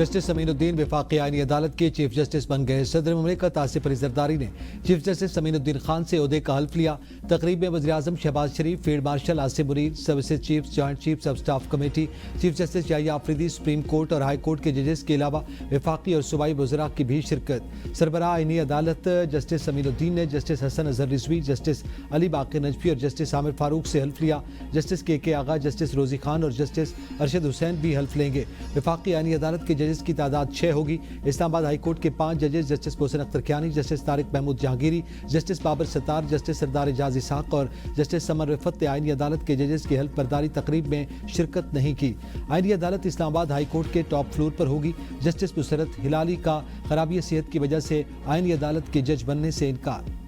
Justice Aminuddin वफाकी आईनी अदालत के चीफ जस्टिस बन गए। सदर मुमलिकत आसिफ अली जरदारी ने चीफ जस्टिस अमीनुद्दीन खान से ओहदे का हल्फ लिया। तकरीब में वज़ीर-ए-आज़म Shahbaz Sharif, field marshal Asim Munir, services chief, joint chief of staff committee, chief justice Yahya Afridi, supreme court और हाई कोर्ट के जजेस के अलावा वफाकी और सूबाई वज़रा की भी शिरकत। सरबराह आईनी अदालत जस्टिस अमीनुद्दीन ने जस्टिस हसन अजहर रिजवी, जस्टिस अली बाक़ी नजफी और जस्टिस आमिर फारूक से हल्फ लिया। जस्टिस के आगा, जस्टिस रोजी खान और जस्टिस अरशद हुसैन भी हल्फ लेंगे। वफाकी आईनी अदालत के जजेस की तादाद 6 होगी। इस्लामाबाद हाई कोर्ट के 5 जजेस justice Mohsin Akhtar Kayani, justice Tariq Mahmood Jahangiri, justice Babar Sattar, justice Sardar Ejaz Ishaq और जस्टिस समर रिफत ने आईनी अदालत के जजेस की हल्फ बर्दारी तकरीब में शिरकत नहीं की। आईनी अदालत इस्लामाबाद हाई कोर्ट के टॉप फ्लोर पर होगी। जस्टिस मुसरत हिलाली का खराबी सेहत की वजह से आईनी अदालत के जज बनने से इनकार।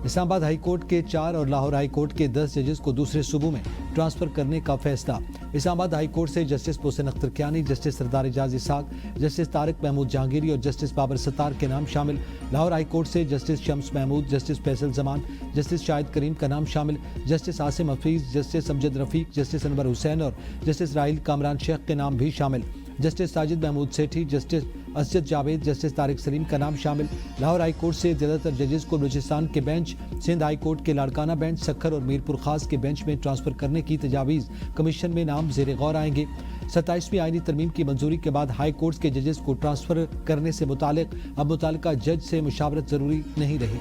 इस्लामाबाद हाई कोर्ट के 4 और लाहौर हाई कोर्ट के 10 जजेस को दूसरे सूबों में ट्रांसफर करने का फैसला। इस्लामाबाद हाई कोर्ट से justice Mohsin Akhtar Kayani, justice Sardar Ejaz Ishaq, justice Tariq Mahmood Jahangiri और जस्टिस बाबर सत्तार के नाम शामिल। लाहौर हाई कोर्ट से justice Shams Mahmood, justice Faisal Zaman, justice Shahid Karim का नाम शामिल। Justice Asim Hafeez, justice Amjad Rafiq, justice Anwar Hussain और जस्टिस राहिल कामरान शेख के नाम भी शामिल। Justice Sajid Mahmood Sethi, justice Asjad Javed, justice Tariq Salim का नाम शामिल। लाहौर हाई कोर्ट से ज़्यादातर जजेस को बलूचिस्तान के बेंच, सिंध हाई कोर्ट के लाड़काना बेंच, सखर और मीरपुर खास के बेंच में ट्रांसफर करने की तजावीज़ कमीशन में नाम ज़ेर गौर आएंगे। 27वीं आईनी तरमीम की मंजूरी के बाद हाई कोर्ट के जजेस को ट्रांसफर करने से मुतालिक अब मुतालिका जज से मुशावरत जरूरी नहीं रही।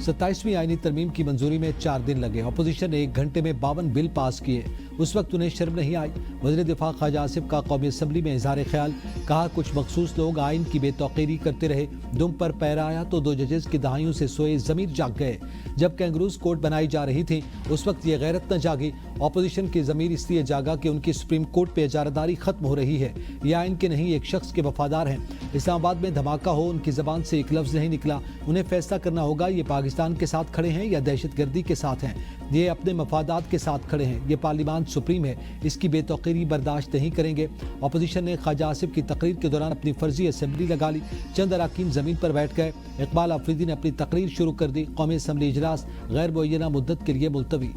27वीं आईनी तरमीम की मंजूरी में 4 दिन लगे। अपोजिशन ने 1 घंटे में 52 बिल पास किए। उस वक्त उन्हें शर्म नहीं आई। वज़ीर दिफा ख्वाजा आसिफ का कौमी असम्बली में इजहार ख्याल, कहा कुछ मखसूस लोग आइन की बेतौकीरी करते रहे, दुम पर पैर आया तो 2 जजेस की दहाइयों से सोए ज़मीर जाग गए। जब कैंगरूज कोर्ट बनाई जा रही थी उस वक्त ये गैरत न जागी। अपोजिशन की ज़मीर इसलिए जागा कि उनकी सुप्रीम कोर्ट पर इजारादारी खत्म हो रही है। ये आइन के नहीं एक शख्स के वफादार हैं। इस्लामाबाद में धमाका हो, उनकी ज़बान से एक लफ्ज़ नहीं निकला। उन्हें फैसला करना होगा ये पाकिस्तान के साथ खड़े हैं या दहशतगर्दी के साथ हैं। ये अपने मफादात के साथ खड़े हैं। ये पार्लियामान सुप्रीम है, इसकी बेतौकीरी बर्दाश्त नहीं करेंगे। अपोजिशन ने ख्वाजा आसिफ की तकरीर के दौरान अपनी फर्जी असम्बली लगा ली। चंद अरकान ज़मीन पर बैठ गए। इकबाल आफरीदी ने अपनी तकरीर शुरू कर दी। कौमी असम्बली इजलास गैर मुअय्यना मुद्दत के लिए मुलतवी।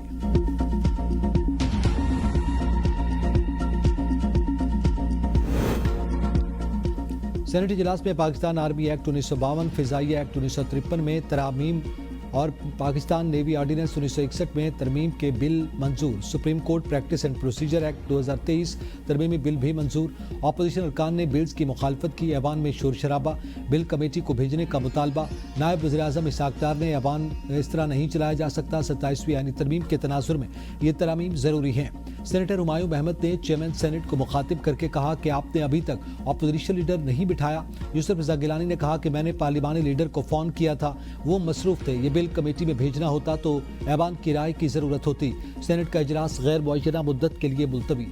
सेनेट इजलास में पाकिस्तान आर्मी एक्ट 1952, फिजाइया एक्ट 1953 में तरामीम और पाकिस्तान नेवी ऑर्डिनेंस 1961 में तरमीम के बिल मंजूर। Supreme court practice and procedure act 2023 तरमीमी बिल भी मंजूर। अपोजिशन अरकान ने बिल्स की मुखालफत की। ऐवान में शोर शराबा, बिल कमेटी को भेजने का मुतालबा। नायब वज़ीर-ए-आज़म इसहाक डार ने ऐवान इस तरह नहीं चलाया जा सकता। 27वीं आईनी तरमीम के तनाजुर में ये तरामीम ज़रूरी हैं। सेनेटर हुमायूं अहमद ने चेयरमैन सेनेट को मुखातिब करके कहा कि आपने अभी तक अपोजिशन लीडर नहीं बिठाया। यूसुफ रज़ा गिलानी ने कहा कि मैंने पार्लिमानी लीडर को फ़ोन किया था, वो मसरूफ़ थे। ये बिल कमेटी में भेजना होता तो ऐवान की राय की ज़रूरत होती। सेनेट का इजलास गैर मुअय्यना मुद्दत के लिए मुलतवी।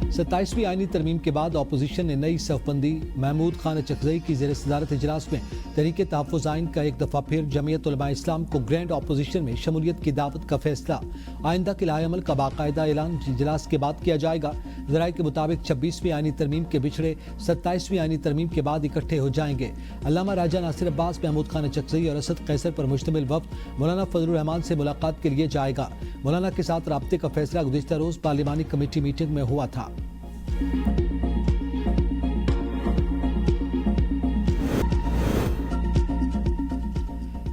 27वीं आईनी तरमीम के बाद अपोजिशन ने नई सफबंदी महमूद खान चकजई की ज़ेर सदारत इजलास में तहरीक तहफ़्फ़ुज़ आइन का एक दफ़ा फिर जमीयत उलमा इस्लाम को ग्रैंड अपोजिशन में शमूलियत की दावत का फैसला। आइंदा के लाएअमल का बाकायदा ऐलान इजलास के बाद किया जाएगा। ज़राए के मुताबिक 26वीं आईनी तरमीम के बिछड़े 27वीं आईनी तरमीम के बाद इकट्ठे हो जाएंगे। अल्लामा राजा नासिर अब्बास, महमूद खान चकजई और असद कैसर पर मुश्तमिल वफ़द मौलाना फजलुर रहमान से मुलाकात के लिए जाएगा। मौलाना के साथ राब्ते का फैसला गुज़िश्ता रोज़ पार्लिमानी कमेटी मीटिंग में हुआ था।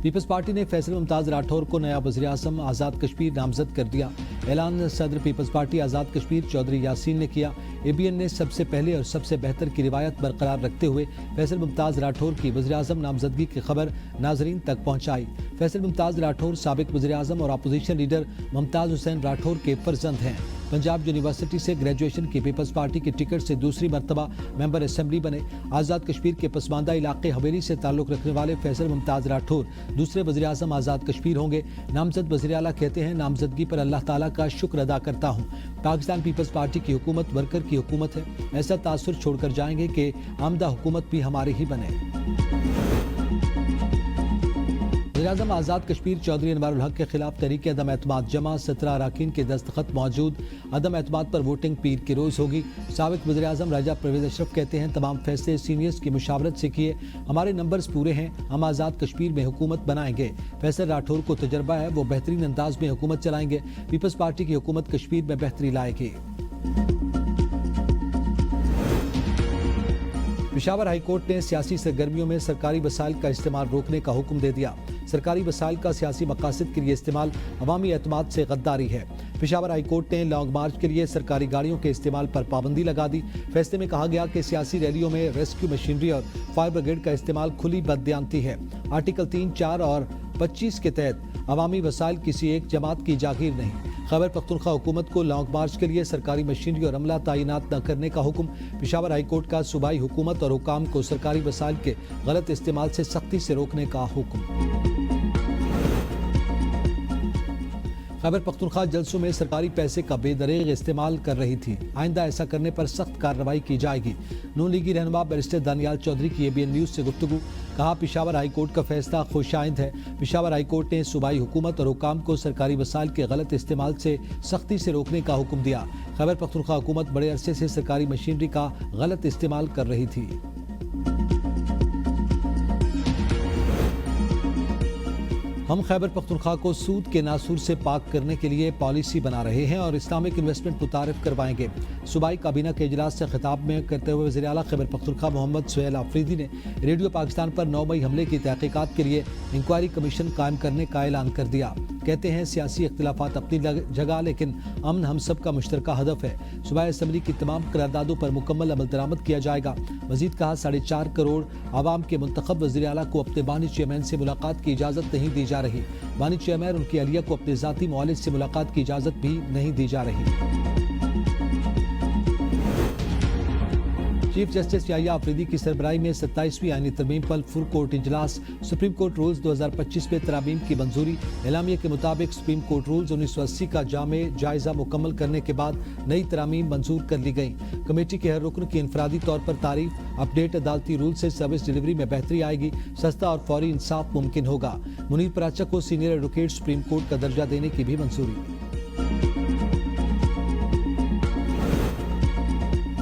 पीपल्स पार्टी ने फैसल मुमताज़ राठौर को नया वज़ीर-ए-आज़म आज़ाद कश्मीर नामजद कर दिया। ऐलान सदर पीपल्स पार्टी आज़ाद कश्मीर चौधरी यासीन ने किया। ABN ने सबसे पहले और सबसे बेहतर की रिवायत बरकरार रखते हुए फैसल मुमताज़ राठौर की वज़ीर-ए-आज़म नामजदगी की खबर नाजरीन तक पहुँचाई। फैसल मुमताज़ राठौर साबिक वज़ीर-ए-आज़म और अपोजिशन लीडर मुमताज़ हुसैन राठौर के फर्जंद हैं। पंजाब यूनिवर्सिटी से ग्रेजुएशन की पीपल्स पार्टी की टिकट से दूसरी मरतबा मेंबर असेंबली बने। आज़ाद कश्मीर के पसमानदा इलाके हवेली से ताल्लुक़ रखने वाले फैसल मुमताज़ राठौर दूसरे वज़ीर-ए-आज़म आज़ाद कश्मीर होंगे। नामजद वज़ीर आला कहते हैं, नामजदगी पर अल्लाह ताला का शुक्र अदा करता हूँ। पाकिस्तान पीपल्स पार्टी की हुकूमत वर्कर की हुकूमत है। ऐसा तासुर छोड़कर जाएंगे कि आमदा हुकूमत भी हमारी ही बने। वज़ीर-ए-आज़म आज़ाद कश्मीर चौधरी अनवारुल हक के खिलाफ तहरीक अदम एतमाद जमा 17 अरकान के दस्तखत मौजूद। अदम एतमाद पर वोटिंग पीर के रोज़ होगी। साबिक वज़ीर-ए-आज़म राजा परवेज़ अशरफ कहते हैं तमाम फैसले सीनियर्स की मुशावरत से किए, हमारे नंबर्स पूरे हैं, हम आज़ाद कश्मीर में हुकूमत बनाएंगे। फैसल राठौर को तजर्बा है, वो बेहतरीन अंदाज में हुकूमत चलाएंगे। पीपल्स पार्टी की हुकूमत कश्मीर में बेहतरी लाएगी। पेशावर हाई कोर्ट ने सियासी सरगर्मियों में सरकारी वसाइल का इस्तेमाल रोकने का हुक्म दे दिया। सरकारी वसाइल का सियासी मकासद के लिए इस्तेमाल अवामी एतमाद से गद्दारी है। पेशावर हाई कोर्ट ने लॉन्ग मार्च के लिए सरकारी गाड़ियों के इस्तेमाल पर पाबंदी लगा दी। फैसले में कहा गया कि सियासी रैलियों में रेस्क्यू मशीनरी और फायर ब्रिगेड का इस्तेमाल खुली बददियानती है। आर्टिकल 3, 4 और 25 के तहत अवामी वसाइल किसी एक जमात की जागीर नहीं। खैबर पख्तूनख्वा हुकूमत को लॉन्ग मार्च के लिए सरकारी मशीनरी और अमला तैनात न करने का हुक्म। पेशावर हाई कोर्ट का सूबाई हुकूमत और हुकाम को सरकारी वसाइल के गलत इस्तेमाल से सख्ती से रोकने का हुक्म। खैबर पख्तूनख्वा जलसों में सरकारी पैसे का बेदरीग इस्तेमाल कर रही थी, आइंदा ऐसा करने पर सख्त कार्रवाई की जाएगी। नून लीगी रहनुमा बैरिस्टर दानियाल चौधरी की ABN न्यूज़ से गुफ्तगू। कहा पेशावर हाई कोर्ट का फैसला खुशाइंद है। पेशावर हाई कोर्ट ने सूबाई हुकूमत और हुकाम को सरकारी वसाइल के गलत इस्तेमाल से सख्ती से रोकने का हुक्म दिया। खैबर पख्तूनख्वा हुकूमत बड़े अरसे से सरकारी मशीनरी का गलत इस्तेमाल कर रही थी। हम खैबर पख्तूनख्वा को सूद के नासूर से पाक करने के लिए पॉलिसी बना रहे हैं और इस्लामिक इन्वेस्टमेंट मुतारिफ करवाएंगे। सूबाई काबीना के इजलास से खिताब में करते हुए वज़ीर आला खैबर पख्तूनख्वा मोहम्मद सुहेल आफरीदी ने रेडियो पाकिस्तान पर 9 मई हमले की तहकीकात के लिए इंक्वायरी कमीशन कायम करने का ऐलान कर दिया। कहते हैं सियासी इख्तिलाफात अपनी जगह, लेकिन अमन हम सब का मुश्तरका हदफ है। सूबाई असम्बली की तमाम करारदादों पर मुकम्मल अमल दरामद किया जाएगा। मजीद कहा 4.5 करोड़ आवाम के मुंतखब वज़ीर आला को अपने बानी चेयरमैन से मुलाकात की इजाज़त नहीं दी जा रही। बानी चेयरमैन उनकी अहलिया को अपने ज़ाती मुआलिज से मुलाकात की इजाज़त भी नहीं दी जा रही। चीफ जस्टिस याहिया आफरीदी की सरबराही में 27वीं आईनी तरमीम पर फुल कोर्ट इजलास। सुप्रीम कोर्ट रूल्स 2025 में तरामीम की मंजूरी। एलामिया के मुताबिक सुप्रीम कोर्ट रूल्स 1980 का जायजा मुकम्मल करने के बाद नई तरामीम मंजूर कर ली गई। कमेटी के हर रुकन की इनफरादी तौर पर तारीफ। अपडेट अदालती रूल से सर्विस डिलीवरी में बेहतरी आएगी। सस्ता और फौरी इंसाफ मुमकिन होगा। मुनीर पराचा को सीनियर एडवोकेट सुप्रीम कोर्ट का दर्जा देने की भी मंजूरी।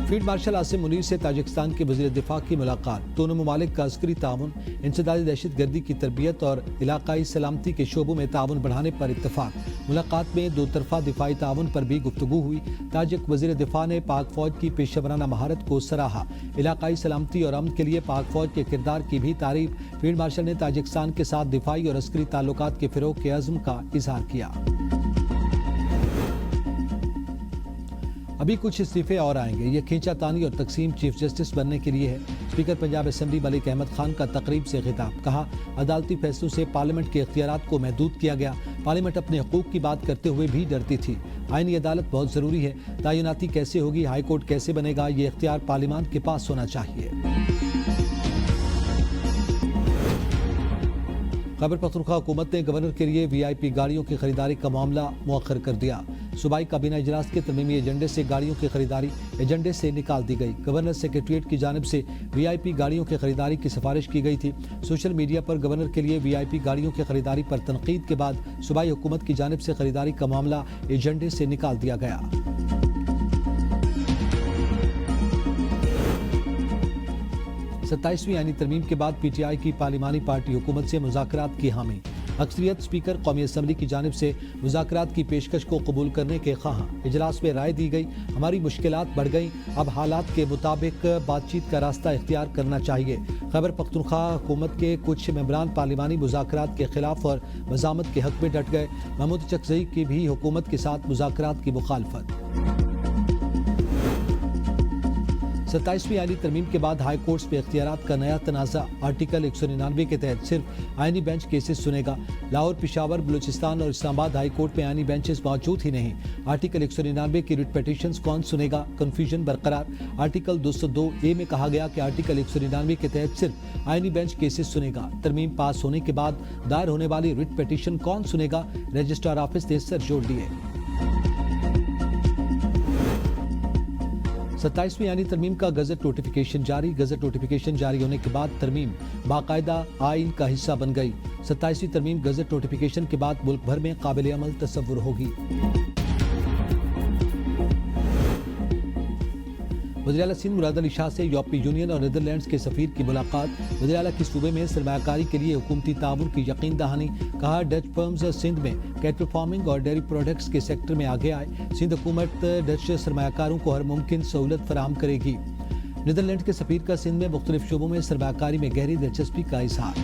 फील्ड मार्शल आसिम मुनीर से ताजिकिस्तान के वज़ीर दिफा की मुलाकात। दोनों ममालिक का अस्करी ताउन, इंसदादी दहशत गर्दी की तरबियत और इलाकाई सलामती के शोबों में ताउन बढ़ाने पर इत्तफाक। मुलाकात में दो तरफा दिफाई ताउन पर भी गुफ्तगू हुई। ताजिक वज़ीर दिफा ने पाक फौज की पेशेवराना महारत को सराहा। इलाकाई सलामती और अमन के लिए पाक फौज के किरदार की भी तारीफ। फील्ड मार्शल ने ताजिकिस्तान के साथ दिफाई और अस्करी ताल्लुकात के फ़रोग़ के अज़्म का इजहार किया। अभी कुछ इस्तीफे और आएंगे। ये खींचातानी और तकसीम चीफ जस्टिस बनने के लिए है। स्पीकर पंजाब असेंबली मलिक अहमद खान का तकरीब से खिताब। कहा अदालती फैसलों से पार्लियामेंट के इख्तियारात को महदूद किया गया। पार्लियामेंट अपने हकूक की बात करते हुए भी डरती थी। आईनी अदालत बहुत ज़रूरी है। तैनाती कैसे होगी, हाई कोर्ट कैसे बनेगा, ये इख्तियार पार्लियामान के पास होना चाहिए। खैबर पख्तूनख्वा हुकूमत ने गवर्नर के लिए VIP गाड़ियों की खरीदारी का मामला मुअख्खर कर दिया। सूबाई काबीना इजलास के तरमीमी एजेंडे से गाड़ियों की खरीदारी एजेंडे से निकाल दी गई। गवर्नर सेक्रेटरीट की जानिब से VIP गाड़ियों की खरीदारी की सिफारिश की गई थी। सोशल मीडिया पर गवर्नर के लिए VIP गाड़ियों की खरीदारी पर तनकीद के बाद सूबाई हुकूमत की जानिब से खरीदारी का मामला एजेंडे से निकाल दिया गया। 27वीं आईनी तरमीम के बाद PTI की पार्लिमानी पार्टी हुकूमत से मुज़ाकरात की हामी। अक्सरियत स्पीकर कौमी असम्बली की जानिब से मुज़ाकरात की पेशकश को कबूल करने के ख़्वाहां। इजलास में राय दी गई, हमारी मुश्किलात बढ़ गई, अब हालात के मुताबिक बातचीत का रास्ता इख्तियार करना चाहिए। खैबर पख्तूनख्वा हुकूमत के कुछ मेंबरान पार्लिमानी मुज़ाकरात के खिलाफ और मज़ामत के हक में डट गए। महमूद चकज़ई की भी हुकूमत के साथ मुज़ाकरात की मुखालफत। 27वीं आईनी तरमीम के बाद हाई कोर्ट्स में इख्तियारात का नया तनाज़ा। आर्टिकल 199 के तहत सिर्फ आईनी बेंच केसेस सुनेगा। लाहौर, पिशावर, बलूचिस्तान और इस्लामाबाद हाई कोर्ट में आईनी बेंचेस मौजूद ही नहीं। आर्टिकल 199 की रिट पिटीशंस कौन सुनेगा, कन्फ्यूजन बरकरार। आर्टिकल 202A में कहा गया कि आर्टिकल 199 के तहत सिर्फ आईनी बेंच केसेस सुनेगा। तरमीम पास होने के बाद दायर होने वाली रिट पिटीशन कौन सुनेगा, रजिस्ट्रार ऑफिस ने सर जोड़ दिए। 27वीं आईनी तरमीम का गजट नोटिफिकेशन जारी। गजट नोटिफिकेशन जारी होने के बाद तरमीम बाकायदा आइन का हिस्सा बन गई। 27वीं तरमीम गजट नोटिफिकेशन के बाद मुल्क भर में काबिल अमल तस्वुर होगी। वज़ीर आला सिंध मुराद अली शाह से यूरोपीय यूनियन और नीदरलैंड्स के सफीर की मुलाकात। वज़ीर आला की सूबे में सरमायाकारी के लिए हुकूमती ताउन की यकीन दहानी। कहा डच फर्म्स सिंध में कैटल फार्मिंग और डेयरी प्रोडक्ट्स के सेक्टर में आगे आए। सिंध हुकूमत डच सरमायाकारों को हर मुमकिन सहूलत फराहम करेगी। नीदरलैंड के सफीर का सिंध में मुख्तलिफ शोबों में सरमायाकारी में गहरी दिलचस्पी का इजहार।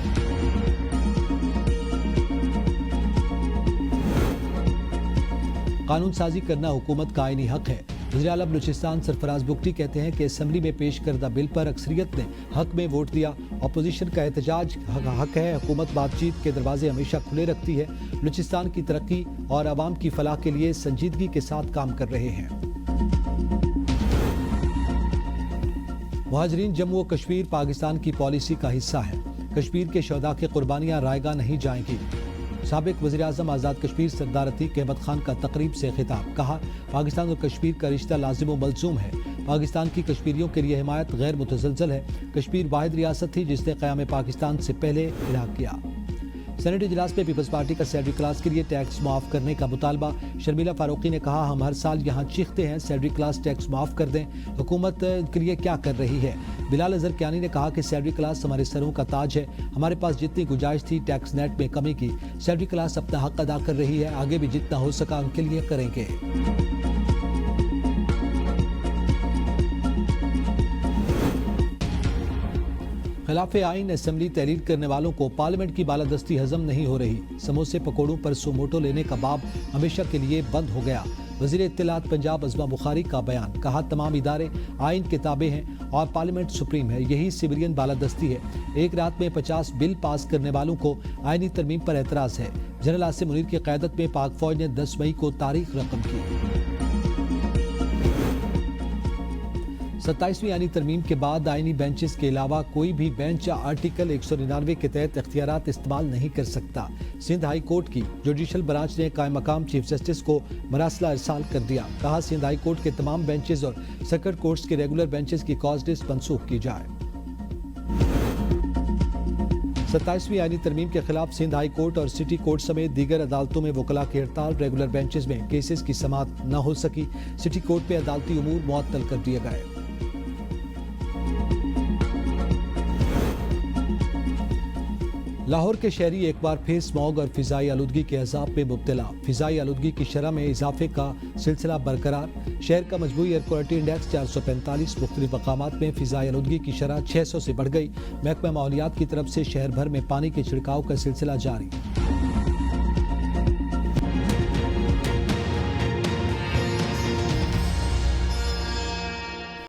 कानून साजी करना हुकूमत का आईनी हक है। वज़ीर आला बलूचिस्तान सरफराज बुगटी कहते हैं कि असेंबली में पेश करदा बिल पर अक्सरियत ने हक में वोट दिया। अपोजिशन का एहतजाज हक है। हुकूमत बातचीत के दरवाजे हमेशा खुले रखती है। बलूचिस्तान की तरक्की और आवाम की फलाह के लिए संजीदगी के साथ काम कर रहे हैं। मुहाजिरीन जम्मू और कश्मीर पाकिस्तान की पॉलिसी का हिस्सा है। कश्मीर के शहदा की कुर्बानियां रायगा नहीं जाएंगी। साबिक वज़ीर आज़म आज़ाद कश्मीर सरदार अतीक अहमद खान का तकरीब से खिताब। कहा पाकिस्तान और कश्मीर का रिश्ता लाजिम व मलज़ूम है। पाकिस्तान की कश्मीरियों के लिए हिमायत गैर मुतज़लज़ल है। कश्मीर वाहिद रियासत थी जिसने क़याम पाकिस्तान से पहले इलाक़ किया। सेनेट इजलास में पीपल्स पार्टी का सैलरी क्लास के लिए टैक्स माफ़ करने का मुतालबा। शर्मिला फारूकी ने कहा हम हर साल यहाँ चीखते हैं सैलरी क्लास टैक्स माफ़ कर दें, हुकूमत के लिए क्या कर रही है। बिलाल अजहर कियानी ने कहा कि सैलरी क्लास हमारे सरों का ताज है। हमारे पास जितनी गुंजाइश थी टैक्स नेट में कमी की, सैलरी क्लास अपना हक अदा कर रही है। आगे भी जितना हो सका उनके लिए करेंगे। खिलाफे आइन असेंबली तहरीर करने वालों को पार्लियामेंट की बालादस्ती हजम नहीं हो रही। समोसे पकौड़ों पर सुमोटो लेने का बाब हमेशा के लिए बंद हो गया। वज़ीर इत्तलात पंजाब अज़मा बुखारी का बयान। कहा तमाम इदारे आइन के ताबे हैं और पार्लियामेंट सुप्रीम है। यही सिविलियन बालादस्ती है। एक रात में 50 बिल पास करने वालों को आइनी तरमीम पर एतराज़ है। जनरल आसिम मुनीर की क़यादत में पाक फौज ने 10 मई को तारीख रकम की। 27वीं आईनी तरमीम के बाद आईनी बेंचेस के अलावा कोई भी बेंच आर्टिकल 199 के तहत इख्तियारात इस्तेमाल नहीं कर सकता। सिंध हाई कोर्ट की जुडिशल ब्रांच ने कायम मकाम चीफ जस्टिस को मरासला इरसाल कर दिया। कहा सिंध हाई कोर्ट के तमाम बेंचेस और सर्किट कोर्ट्स के रेगुलर बेंचेस की कॉज लिस्ट मनसूख की जाए। 27वीं आईनी तरमीम के खिलाफ सिंध हाई कोर्ट और सिटी कोर्ट समेत दीगर अदालतों में वकला की हड़ताल। रेगुलर बेंचेस में केसेस की समाअत न हो सकी। सिटी कोर्ट में अदालती उमूर मुअत्तल कर दिए गए। लाहौर के शहरी एक बार फिर स्मॉग और फिजाई आलूदगी के अजाब में मुब्तला। फिजाई आलूदगी की शरह में इजाफे का सिलसिला बरकरार। शहर का मजमूई एयर क्वालिटी इंडेक्स 445। मुख्तलिफ मकामात में फिजाई आलूदगी की शरह 600 से बढ़ गई। महकमा माहौलियात की तरफ से शहर भर में पानी के छिड़काव का सिलसिला जारी।